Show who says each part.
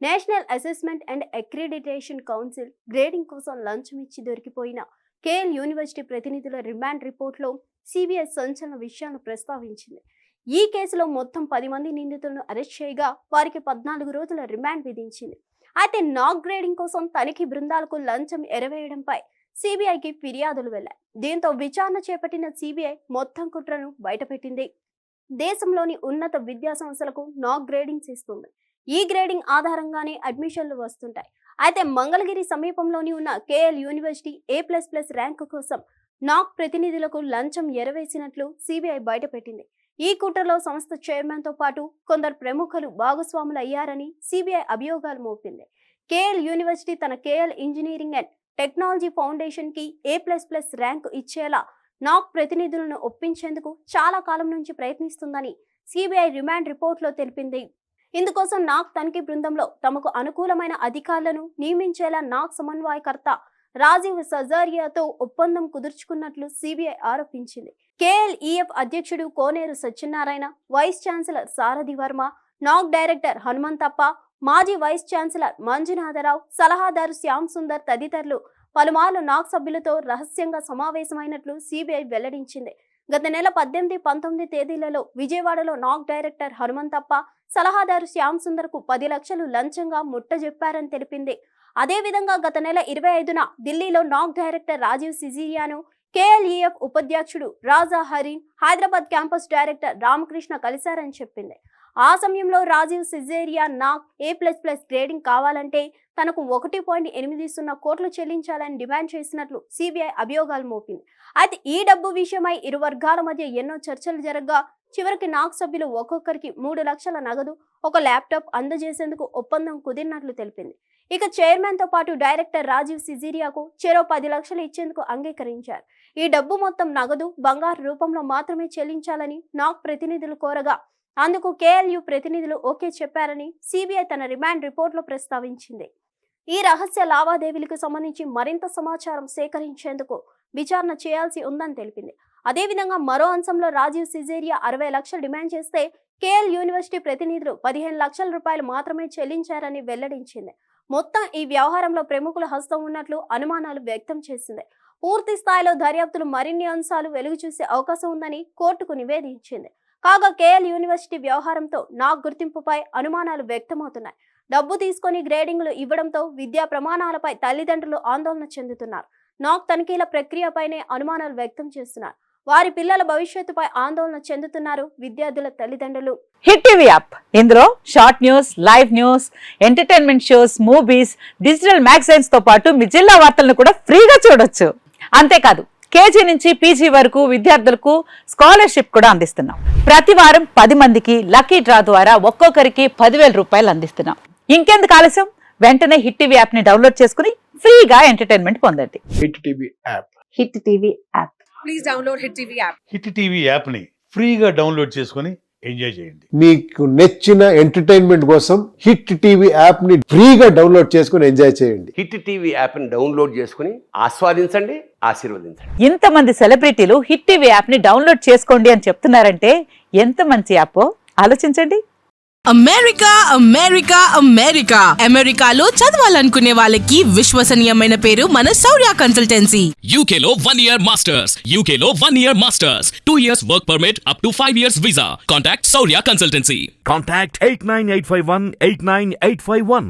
Speaker 1: National assessment and accreditation council grading కోసం లంచం ఇచ్చి దొరికిపోయిన కేఎల్ యూనివర్సిటీ ప్రతినిధుల రిమాండ్ రిపోర్ట్లో సిబిఐ సంచలన విషయాలను ప్రస్తావించింది. ఈ కేసులో మొత్తం 10 మంది నిందితులను అరెస్ట్ చేయగా వారికి 14 రోజుల రిమాండ్ విధించింది. అయితే నాక్ గ్రేడింగ్ కోసం తనిఖీ బృందాలకు లంచం ఎరవేయడంపై సిబిఐకి ఫిర్యాదులు వెళ్లాయి. దీంతో విచారణ చేపట్టిన సిబిఐ మొత్తం కుట్రను బయటపెట్టింది. దేశంలోని ఉన్నత విద్యా సంస్థలకు నాక్ గ్రేడింగ్స్ ఇస్తుంది. ఈ గ్రేడింగ్ ఆధారంగానే అడ్మిషన్లు వస్తుంటాయి. అయితే మంగళగిరి సమీపంలోని ఉన్న కేఎల్ యూనివర్సిటీ A++ ర్యాంకు కోసం నాక్ ప్రతినిధులకు లంచం ఎరవేసినట్లు సిబిఐ బయటపెట్టింది. ఈ కుట్రలో సంస్థ చైర్మన్ తో పాటు కొందరు ప్రముఖులు భాగస్వాములు అయ్యారని సిబిఐ అభియోగాలు మోపింది. కేఎల్ యూనివర్సిటీ తన KL engineering and technology foundation కి A++ ర్యాంకు ఇచ్చేలా నాక్ ప్రతినిధులను ఒప్పించేందుకు చాలా కాలం నుంచి ప్రయత్నిస్తుందని సిబిఐ రిమాండ్ రిపోర్ట్లో తెలిపింది. ఇందుకోసం నాక్ తనిఖీ బృందంలో తమకు అనుకూలమైన అధికారులను నియమించేలా నాక్ సమన్వయకర్త రాజీవ్ సజారియాతో ఒప్పందం కుదుర్చుకున్నట్లు సిబిఐ ఆరోపించింది. కేఎల్ఈఎఫ్ అధ్యక్షుడు కోనేరు సత్యనారాయణ, వైస్ ఛాన్సలర్ సారథి వర్మ, నాక్ డైరెక్టర్ హనుమంతప్ప, మాజీ వైస్ ఛాన్సలర్ మంజునాథరావు, సలహాదారు శ్యామ్ సుందర్ తదితరులు పలుమార్లు నాక్ సభ్యులతో రహస్యంగా సమావేశమైనట్లు సిబిఐ వెల్లడించింది. గత నెల 18, 19 తేదీలలో విజయవాడలో నాక్ డైరెక్టర్ హనుమంతప్ప, సలహాదారు శ్యామ్ సుందర్ కు 10 లక్షలు లంచంగా ముట్టజెప్పారని తెలిపింది. అదేవిధంగా గత నెల 25న ఢిల్లీలో నాక్ డైరెక్టర్ రాజీవ్ సిజీరియాను, కేఎల్ఈఎఫ్ ఉపాధ్యక్షుడు రాజా హరీన్, హైదరాబాద్ క్యాంపస్ డైరెక్టర్ రామకృష్ణ కలిశారని చెప్పింది. ఆ సమయంలో రాజీవ్ సిజేరియా నాక్ A++ గ్రేడింగ్ కావాలంటే తనకు 1.80 కోట్లు చెల్లించాలని డిమాండ్ చేసినట్లు సిబిఐ అభియోగాలు మోపింది. అయితే ఈ డబ్బు విషయమై ఇరు వర్గాల మధ్య ఎన్నో చర్చలు జరగగా చివరికి నాక్ సభ్యులు ఒక్కొక్కరికి 3 లక్షల నగదు, ఒక ల్యాప్టాప్ అందజేసేందుకు ఒప్పందం కుదిరినట్లు తెలిపింది. ఇక చైర్మన్ తో పాటు డైరెక్టర్ రాజీవ్ సిజీరియాకు చెరో 10 లక్షలు ఇచ్చేందుకు అంగీకరించారు. ఈ డబ్బు మొత్తం నగదు, బంగారు రూపంలో మాత్రమే చెల్లించాలని నాక్ ప్రతినిధులు కోరగా అందుకు కేఎల్యూ ప్రతినిధులు ఓకే చెప్పారని సిబిఐ తన రిమాండ్ రిపోర్ట్లో ప్రస్తావించింది. ఈ రహస్య లావాదేవీలకు సంబంధించి మరింత సమాచారం సేకరించేందుకు విచారణ చేయాల్సి ఉందని తెలిపింది. అదేవిధంగా మరో అంశంలో రాజీవ్ సిజేరియా 60 లక్షలు డిమాండ్ చేస్తే కేఎల్ యూనివర్సిటీ ప్రతినిధులు 15 లక్షల రూపాయలు మాత్రమే చెల్లించారని వెల్లడించింది. మొత్తం ఈ వ్యవహారంలో ప్రముఖుల హస్తం ఉన్నట్లు అనుమానాలు వ్యక్తం చేసింది. పూర్తి స్థాయిలో దర్యాప్తులు మరిన్ని అంశాలు వెలుగు చూసే అవకాశం ఉందని కోర్టుకు నివేదించింది. కాగా కేఎల్ యూనివర్సిటీ వ్యవహారంతో నాక్ గుర్తింపుపై అనుమానాలు వ్యక్తమవుతున్నాయి. డబ్బు తీసుకొని గ్రేడింగ్లు ఇవ్వడంతో విద్యా ప్రమాణాలపై తల్లిదండ్రులు ఆందోళన చెందుతున్నారు. నాక్ తనిఖీల ప్రక్రియపైనే అనుమానాలు వ్యక్తం చేస్తున్నారు. వారి పిల్లల భవిష్యత్తుపై ఆందోళన చెందుతున్నారు విద్యార్థుల తల్లిదండ్రులు.
Speaker 2: హిట్ టీవీ యాప్, ఇందులో short news, live news, entertainment shows, movies, digital magazines తో పాటు మీ జిల్లా వార్తలను కూడా ఫ్రీగా చూడొచ్చు. అంతేకాదు కేజీ నుంచి పీజీ వరకు విద్యార్థులకు స్కాలర్షిప్ కూడా అందిస్తున్నాం. ప్రతి వారం 10 మందికి లక్కీ డ్రా ద్వారా ఒక్కొక్కరికి 10,000 రూపాయలు అందిస్తున్నాం. ఇంకెందుకు ఆలస్యం, వెంటనే హిట్ టీవీ యాప్ ని డౌన్లోడ్ చేసుకుని ఫ్రీగా ఎంటర్టైన్మెంట్ పొందండి.
Speaker 3: Hit TV app.
Speaker 2: Hit TV app.
Speaker 4: Please download hit TV app.
Speaker 5: Hit TV app ని ఫ్రీగా డౌన్లోడ్ చేసుకుని ఎంజాయ్ చేయండి.
Speaker 3: మీకు నచ్చిన ఎంటర్టైన్మెంట్ కోసం హిట్ టీవీ యాప్ ని ఫ్రీగా డౌన్లోడ్ చేసుకుని ఎంజాయ్ చేయండి.
Speaker 6: హిట్ టీవీ యాప్ ని డౌన్లోడ్ చేసుకుని ఆస్వాదించండి, ఆశీర్వదించండి.
Speaker 2: ఇంతమంది సెలబ్రిటీలు హిట్ టీవీ యాప్ ని డౌన్లోడ్ చేసుకోండి అని చెప్తున్నారంటే ఎంత మంచి యాప్ ఆలోచించండి.
Speaker 4: అమెరికా అమెరికా అమెరికా అమెరికాలో చదవాలనుకునే వాళ్ళకి విశ్వసనీయమైన పేరు మన శౌర్య కన్సల్టెన్సీ.
Speaker 7: UK లో 1 year masters. UK లో 1 year masters. 2 years work permit up to 5 years visa. Contact Saurya Consultancy.
Speaker 8: Contact 89851 89851.